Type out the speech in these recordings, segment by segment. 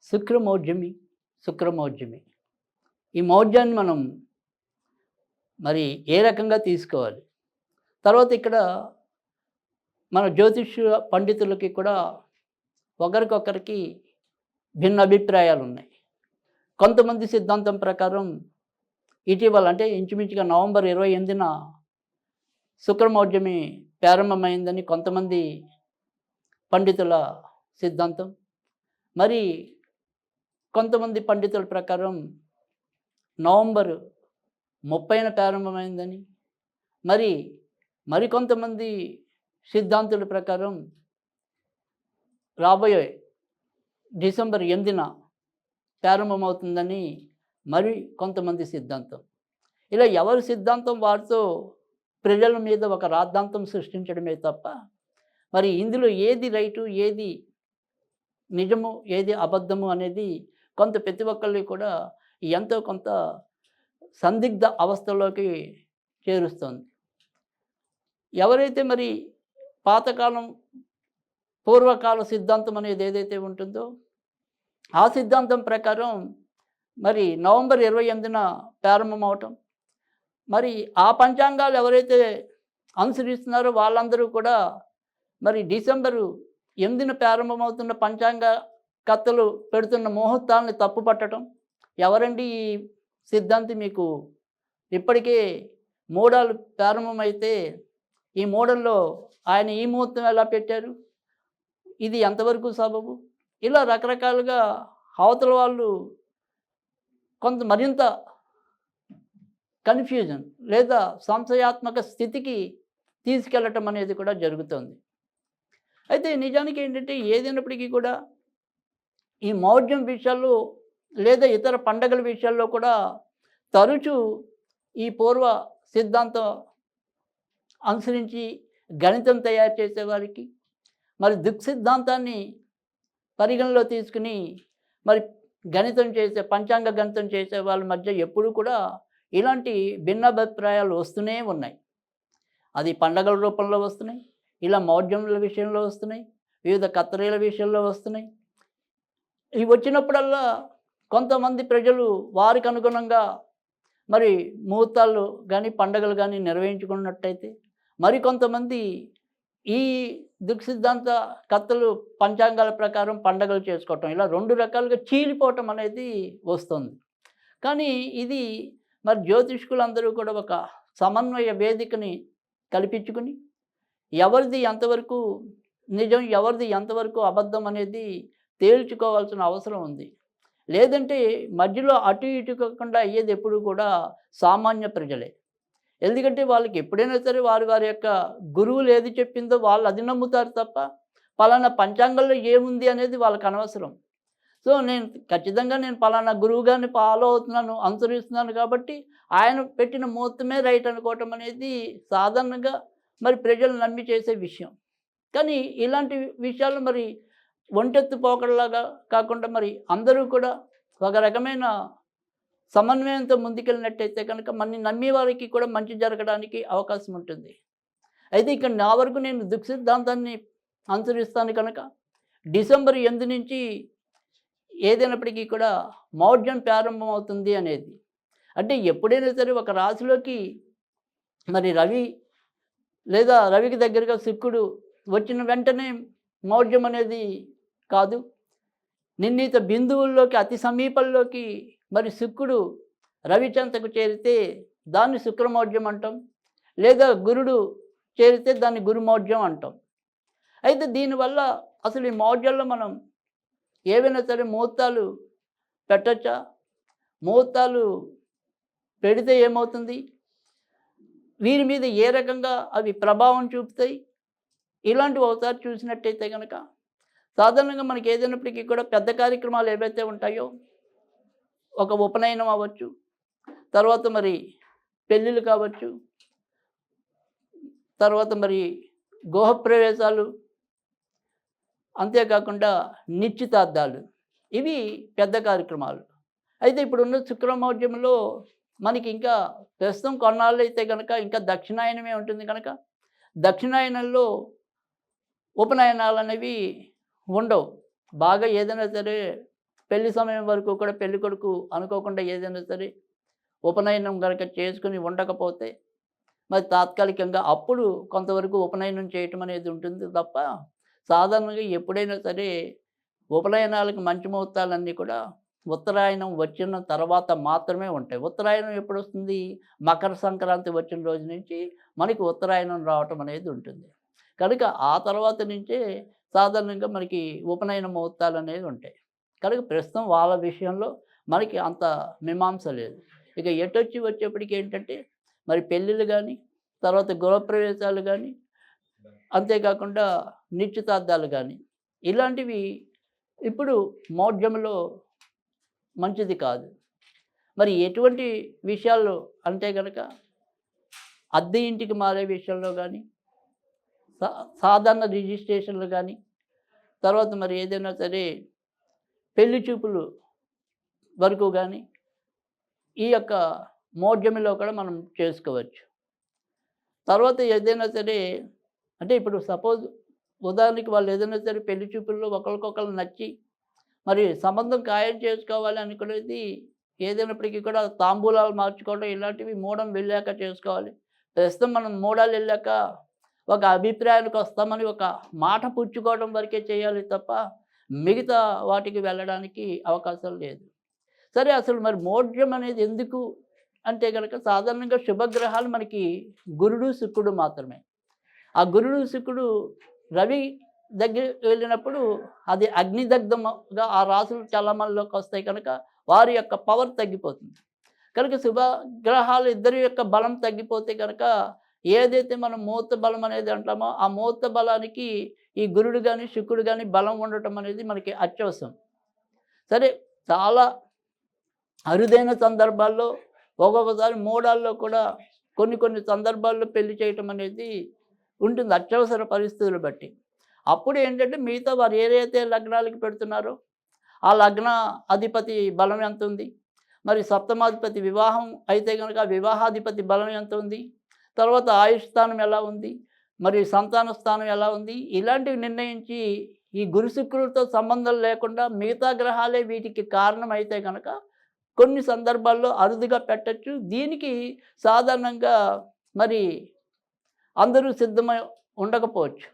శుక్రమౌఢ్యమి, శుక్రమౌఢ్యమి. ఈ మౌఢ్యాన్ని మనం మరి ఏ రకంగా తీసుకోవాలి? తర్వాత ఇక్కడ మన జ్యోతిష్య పండితులకి కూడా ఒకరికొకరికి భిన్న అభిప్రాయాలున్నాయి. కొంతమంది సిద్ధాంతం ప్రకారం ఇటీవల అంటే ఇంచుమించుగా నవంబర్ 28న శుక్రమౌఢ్యమి ప్రారంభమైందని కొంతమంది పండితుల సిద్ధాంతం. మరి కొంతమంది పండితుల ప్రకారం నవంబర్ 30న ప్రారంభమైందని, మరికొంతమంది సిద్ధాంతుల ప్రకారం రాబోయే డిసెంబర్ 8న ప్రారంభమవుతుందని మరి కొంతమంది సిద్ధాంతం. ఇలా ఎవరి సిద్ధాంతం వారితో ప్రజల మీద ఒక రాద్ధాంతం సృష్టించడమే తప్ప మరి ఇందులో ఏది రైటు, ఏది నిజము, ఏది అబద్ధము అనేది ప్రతి ఒక్కరిని కూడా ఎంతో కొంత సందిగ్ధ అవస్థలోకి చేరుస్తుంది. ఎవరైతే మరి పాతకాలం పూర్వకాల సిద్ధాంతం అనేది ఏదైతే ఉంటుందో ఆ సిద్ధాంతం ప్రకారం మరి నవంబర్ 28న ప్రారంభమవటం, మరి ఆ పంచాంగాలు ఎవరైతే అనుసరిస్తున్నారో వాళ్ళందరూ కూడా మరి డిసెంబరు 8న ప్రారంభమవుతున్న పంచాంగ కథలు పెడుతున్న ముహూర్తాలని తప్పు పట్టడం. ఎవరండి ఈ సిద్ధాంతి? మీకు ఇప్పటికే మూడాలు ప్రారంభమైతే ఈ మూడల్లో ఆయన ఈ ముహూర్తం ఎలా పెట్టారు? ఇది ఎంతవరకు సబబు? ఇలా రకరకాలుగా అవతల వాళ్ళు మరింత కన్ఫ్యూజన్ లేదా సంశయాత్మక స్థితికి తీసుకెళ్ళటం అనేది కూడా జరుగుతుంది. అయితే నిజానికి ఏంటంటే ఏదైనప్పటికీ కూడా ఈ మౌఢ్యం విషయాల్లో లేదా ఇతర పండగల విషయాల్లో కూడా తరచూ ఈ పూర్వ సిద్ధాంతం అనుసరించి గణితం తయారు చేసేవారికి మరి సిద్ధాంతాన్ని పరిగణలో తీసుకుని మరి గణితం చేసే పంచాంగ గణితం చేసే వాళ్ళ మధ్య ఎప్పుడూ కూడా ఇలాంటి భిన్నాభిప్రాయాలు వస్తూనే ఉన్నాయి. అది పండగల రూపంలో వస్తున్నాయి, ఇలా మౌఢ్యముల విషయంలో వస్తున్నాయి, వివిధ కత్తరీల విషయంలో వస్తున్నాయి. ఇవి వచ్చినప్పుడల్లా కొంతమంది ప్రజలు వారికి అనుగుణంగా మరి ముహూర్తాలు కానీ పండగలు కానీ నిర్వహించుకున్నట్టయితే, మరికొంతమంది ఈ సిద్ధాంత కథలు పంచాంగాల ప్రకారం పండగలు చేసుకోవటం, ఇలా రెండు రకాలుగా చీలిపోవటం అనేది వస్తుంది. కానీ ఇది మరి జ్యోతిష్కులందరూ కూడా ఒక సమన్వయ వేదికని కల్పించుకుని ఎవరిది ఎంతవరకు నిజం, ఎవరిది ఎంతవరకు అబద్ధం అనేది తేల్చుకోవాల్సిన అవసరం ఉంది. లేదంటే మధ్యలో అటు ఇటు కాకుండా అయ్యేది ఎప్పుడు కూడా సామాన్య ప్రజలే. ఎందుకంటే వాళ్ళకి ఎప్పుడైనా సరే వారి యొక్క గురువులు ఏది చెప్పిందో వాళ్ళు అది నమ్ముతారు తప్ప పలానా పంచాంగంలో ఏముంది అనేది వాళ్ళకి అనవసరం. సో ఖచ్చితంగా నేను పలానా గురువు గారిని ఫాలో అవుతున్నాను, అనుసరిస్తున్నాను కాబట్టి ఆయన పెట్టిన ముహూర్తమే రైట్ అనుకోవటం అనేది సాధారణంగా మరి ప్రజలు నమ్మి చేసే విషయం. కానీ ఇలాంటి విషయాలు మరి ఒంటెత్తు పోకడలాగా కాకుండా మరి అందరూ కూడా ఒక రకమైన సమన్వయంతో ముందుకెళ్ళినట్టయితే కనుక మన నమ్మే వారికి కూడా మంచి జరగడానికి అవకాశం ఉంటుంది. అయితే ఇక్కడ నా వరకు నేను సిద్ధాంతాన్ని అనుసరిస్తాను కనుక డిసెంబర్ 8 నుంచి ఏదైనప్పటికీ కూడా మౌఢ్యం ప్రారంభమవుతుంది అనేది. అంటే ఎప్పుడైనా సరే ఒక రాశిలోకి మరి రవి లేదా రవికి దగ్గరగా శుక్రుడు వచ్చిన వెంటనే మౌఢ్యం అనేది కాదు. నిర్ణీత బిందువుల్లోకి అతి సమీపంలోకి మరి శుక్రుడు రవి చెంతకు చేరితే దాన్ని శుక్రమౌఢ్యం అంటాం, లేదా గురుడు చేరితే దాన్ని గురుమౌఢ్యం అంటాం. అయితే దీనివల్ల అసలు ఈ మౌఢ్యంలో మనం ఏవైనా సరే ముహూర్తాలు పెట్టచ్చా? ముహూర్తాలు పెడితే ఏమవుతుంది? వీరి మీద ఏ రకంగా అవి ప్రభావం చూపుతాయి? ఇలాంటివి ఒకసారి చూసినట్టయితే కనుక సాధారణంగా మనకి ఏదైనప్పటికీ కూడా పెద్ద కార్యక్రమాలు ఏవైతే ఉంటాయో, ఒక ఉపనయనం అవ్వచ్చు, తర్వాత మరి పెళ్ళిళ్ళు కావచ్చు, తర్వాత మరి గృహప్రవేశాలు, అంతేకాకుండా నిశ్చితార్థాలు, ఇవి పెద్ద కార్యక్రమాలు. అయితే ఇప్పుడున్న శుక్రమౌఢ్యంలో మనకి ఇంకా ప్రస్తుతం కొన్నాళ్ళు అయితే కనుక ఇంకా దక్షిణాయనమే ఉంటుంది కనుక దక్షిణాయనంలో ఉపనయనాలు అనేవి ఉండవు. బాగా ఏదైనా సరే పెళ్లి సమయం వరకు కూడా పెళ్లి కొడుకు అనుకోకుండా ఏదైనా సరే ఉపనయనం కనుక చేసుకుని ఉండకపోతే మరి తాత్కాలికంగా అప్పుడు కొంతవరకు ఉపనయనం చేయటం అనేది ఉంటుంది తప్ప సాధారణంగా ఎప్పుడైనా సరే ఉపనయనాలకు మంచి ముహూర్తాలన్నీ కూడా ఉత్తరాయణం వచ్చిన తర్వాత మాత్రమే ఉంటాయి. ఉత్తరాయణం ఎప్పుడు వస్తుంది? మకర సంక్రాంతి వచ్చిన రోజు నుంచి మనకి ఉత్తరాయణం రావటం అనేది ఉంటుంది. కనుక ఆ తర్వాత నుంచే సాధారణంగా మనకి ఉపనయన ముహూర్తాలు అనేవి ఉంటాయి. కనుక ప్రస్తుతం వాళ్ళ విషయంలో మనకి అంత మీమాంస లేదు. ఇక ఎటొచ్చి వచ్చేప్పటికి ఏంటంటే మరి పెళ్ళిళ్ళు కానీ, తర్వాత గృహప్రవేశాలు కానీ, అంతేకాకుండా నిశ్చితార్థాలు కానీ ఇలాంటివి ఇప్పుడు మౌఢ్యంలో మంచిది కాదు. మరి ఎటువంటి విషయాల్లో అంటే గనక అద్దె ఇంటికి మారే విషయంలో కానీ, సాధారణ రిజిస్ట్రేషన్లు కానీ, తర్వాత మరి ఏదైనా సరే పెళ్లి చూపులు వరకు కానీ ఈ యొక్క మౌఢ్యంలో కూడా మనం చేసుకోవచ్చు. తర్వాత ఏదైనా సరే అంటే ఇప్పుడు సపోజ్ ఉదాహరణకి వాళ్ళు ఏదైనా సరే పెళ్లి చూపుల్లో ఒకరికొకరు నచ్చి మరి సంబంధం ఖాయం చేసుకోవాలి అనుకునేది ఏదైనప్పటికీ కూడా తాంబూలాలు మార్చుకోవడం ఇలాంటివి మూడం వెళ్ళాక చేసుకోవాలి. ప్రస్తుతం మనం మూడాలు వెళ్ళాక ఒక అభిప్రాయానికి వస్తామని ఒక మాట పుచ్చుకోవడం వరకే చేయాలి తప్ప మిగతా వాటికి వెళ్ళడానికి అవకాశం లేదు. సరే అసలు మరి మౌఢ్యం అనేది ఎందుకు అంటే కనుక సాధారణంగా శుభగ్రహాలు మనకి గురుడు శుక్రుడు మాత్రమే. ఆ గురుడు శుక్రుడు రవి దగ్గర వెళ్ళినప్పుడు అది అగ్నిదగ్ధంగా ఆ రాసులు చలమల్లోకి వస్తాయి కనుక వారి యొక్క పవర్ తగ్గిపోతుంది. కనుక శుభగ్రహాలు ఇద్దరి యొక్క బలం తగ్గిపోతే కనుక ఏదైతే మనం ముహూర్త బలం అనేది అంటామో ఆ ముహూర్త బలానికి ఈ గురుడు కానీ శుక్రుడు కానీ బలం ఉండటం అనేది మనకి అత్యవసరం. సరే చాలా అరుదైన సందర్భాల్లో ఒక్కొక్కసారి మూడాల్లో కూడా కొన్ని సందర్భాల్లో పెళ్లి చేయటం అనేది ఉంటుంది అత్యవసర పరిస్థితులు బట్టి. అప్పుడు ఏంటంటే మిగతా వారు ఏదైతే లగ్నాలకి పెడుతున్నారో ఆ లగ్న అధిపతి బలం ఎంత ఉంది, మరి సప్తమాధిపతి వివాహం అయితే కనుక వివాహాధిపతి బలం ఎంత ఉంది, తర్వాత ఆయుష్ స్థానం ఎలా ఉంది, మరి సంతాన స్థానం ఎలా ఉంది, ఇలాంటివి నిర్ణయించి ఈ గురు శుక్రులతో సంబంధం లేకుండా మిగతా గ్రహాలే వీటికి కారణం అయితే కనుక కొన్ని సందర్భాల్లో అరుదుగా పెట్టచ్చు. దీనికి సాధారణంగా మరి అందరూ సిద్ధమై ఉండకపోవచ్చు.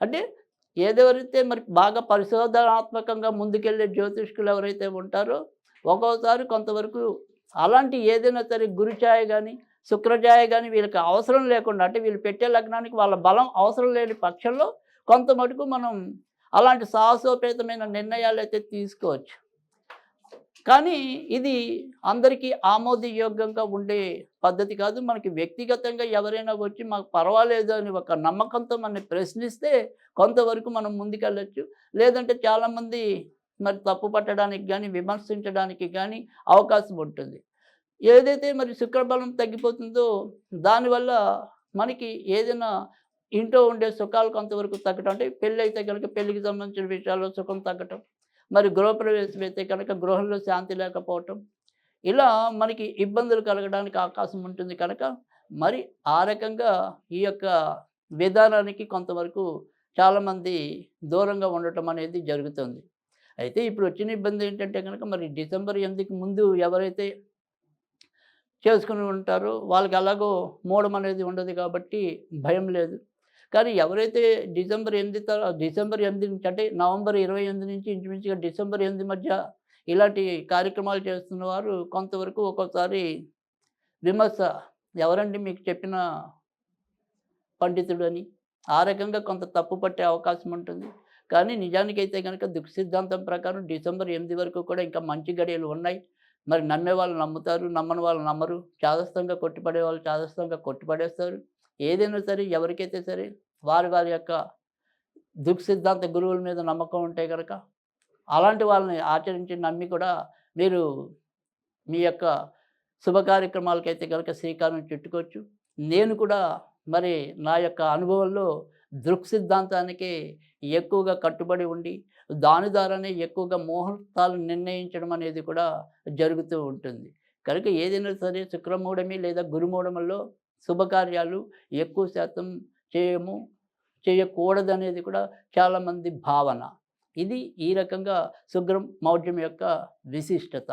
అంటే ఏదెవరైతే మరి బాగా పరిశోధనాత్మకంగా ముందుకెళ్ళే జ్యోతిష్కులు ఎవరైతే ఉంటారో ఒక్కోసారి కొంతవరకు అలాంటి ఏదైనా సరే గురుఛాయ కానీ శుక్రఛాయ కానీ వీళ్ళకి అవసరం లేకుండా అంటే వీళ్ళు పెట్టే లగ్నానికి వాళ్ళ బలం అవసరం లేని పక్షంలో కొంత మటుకు మనం అలాంటి సాహసోపేతమైన నిర్ణయాలు అయితే తీసుకోవచ్చు. కానీ ఇది అందరికీ ఆమోదయోగ్యంగా ఉండే పద్ధతి కాదు. మనకి వ్యక్తిగతంగా ఎవరైనా వచ్చి మాకు పర్వాలేదు అని ఒక నమ్మకంతో మనల్ని ప్రశ్నిస్తే కొంతవరకు మనం ముందుకెళ్ళచ్చు. లేదంటే చాలామంది మరి తప్పు పట్టడానికి కానీ విమర్శించడానికి కానీ అవకాశం ఉంటుంది. ఏదైతే మరి శుక్రబలం తగ్గిపోతుందో దానివల్ల మనకి ఏదైనా ఇంట్లో ఉండే సుఖాలు కొంతవరకు తగ్గటం, అంటే పెళ్ళి అయితే కనుక పెళ్ళికి సంబంధించిన విషయాల్లో సుఖం తగ్గటం, మరి గృహప్రవేశం అయితే కనుక గృహంలో శాంతి లేకపోవటం, ఇలా మనకి ఇబ్బందులు కలగడానికి అవకాశం ఉంటుంది. కనుక మరి ఆ రకంగా ఈ యొక్క విధానానికి కొంతవరకు చాలామంది దూరంగా ఉండటం అనేది జరుగుతుంది. అయితే ఇప్పుడు వచ్చిన ఇబ్బంది ఏంటంటే కనుక మరి డిసెంబర్ 8కి ముందు ఎవరైతే చేసుకుని ఉంటారో వాళ్ళకి అలాగో మూడం అనేది ఉండదు కాబట్టి భయం లేదు. కానీ ఎవరైతే డిసెంబర్ 8 నుంచి అంటే నవంబర్ 28 నుంచి ఇంచుమించుగా డిసెంబర్ 8 మధ్య ఇలాంటి కార్యక్రమాలు చేస్తున్న వారు కొంతవరకు ఒక్కోసారి విమర్శ, ఎవరండి మీకు చెప్పిన పండితుడు అని ఆ రకంగా కొంత తప్పు పట్టే అవకాశం ఉంటుంది. కానీ నిజానికైతే కనుక సిద్ధాంతం ప్రకారం డిసెంబర్ 8 వరకు కూడా ఇంకా మంచి గడియలు ఉన్నాయి. మరి నమ్మే వాళ్ళు నమ్ముతారు, నమ్మని వాళ్ళు నమ్మరు, చాదస్తంగా కొట్టిపడే వాళ్ళు చాదస్తంగా కొట్టిపడేస్తారు. ఏదైనా సరే ఎవరికైతే సరే వారి యొక్క సిద్ధాంత గురువుల మీద నమ్మకం ఉంటే కనుక అలాంటి వాళ్ళని ఆచరించి నమ్మి కూడా మీరు మీ యొక్క శుభ కార్యక్రమాలకైతే కనుక శ్రీకారం చుట్టుకోవచ్చు. నేను కూడా మరి నా యొక్క అనుభవంలో సిద్ధాంతానికి ఎక్కువగా కట్టుబడి ఉండి దాని ద్వారానే ఎక్కువగా ముహూర్తాలు నిర్ణయించడం అనేది కూడా జరుగుతూ ఉంటుంది. కనుక ఏదైనా సరే శుక్రమూఢమి లేదా గురుమూఢముల్లో శుభకార్యాలు ఎక్కువ శాతం చేయకూడదనేది కూడా చాలామంది భావన. ఇది ఈ రకంగా శుగ్రం మౌఢ్యం యొక్క విశిష్టత.